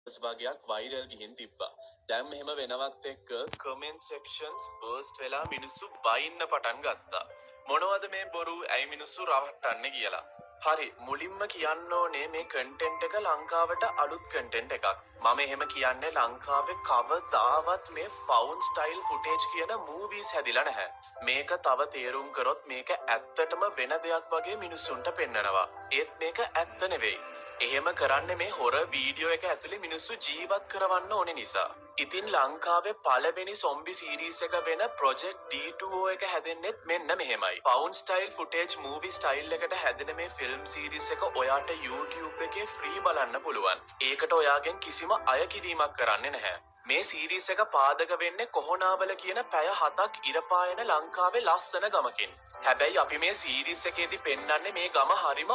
ස්භාගයක් viral ගිහින් තිබ්බා. දැන් මෙහෙම වෙනවත් එක්ක කමෙන්ට් සෙක්ෂන්ස් බර්ස්ට් වෙලා මිනිස්සු බයින්න පටන් ගත්තා. මොනවද මේ බොරු? ඇයි මිනිස්සු රවට්ටන්නේ කියලා. හරි, මුලින්ම කියන්න ඕනේ මේ කන්ටෙන්ට් එක ලංකාවට අලුත් කන්ටෙන්ට් එකක්. මම එහෙම කියන්නේ ලංකාවේ කවදාවත් මේ ෆවුන් ස්ටයිල් ෆුටේජ් කියන මූවීස් හැදිලා නැහැ. මේක තව තේරුම් කරොත් මේක ඇත්තටම වෙන දෙයක් වගේ මිනිස්සුන්ට පෙන්නනවා. ඒත් මේක ඇත්ත නෙවෙයි. එහෙම කරන්නේ මේ හොර වීඩියෝ එක ඇතුලේ මිනිස්සු ජීවත් කරවන්න ඕනේ නිසා. ඉතින් ලංකාවේ පළවෙනි සොම්බි සීරීස් එක වෙන ප්‍රොජෙක්ට් D2O එක හැදෙන්නෙත් මෙන්න මෙහෙමයි. ෆවුන් ස්ටයිල් ෆුටේජ් මූවි ස්ටයිල් එකට හැදෙන මේ ෆිල්ම් සීරීස් එක ඔයාට YouTube එකේ ෆ්‍රී බලන්න පුළුවන්. ඒකට ඔයාගෙන් කිසිම අය කිරීමක් කරන්නේ නැහැ. මේ සීරීස් එක පාදක වෙන්නේ කොහොනාවල කියන පැය 7ක් ඉරපායන ලංකාවේ ලස්සන ගමකින්. හැබැයි අපි මේ සීරීස් එකේදී පෙන්වන්නේ මේ ගම හරිම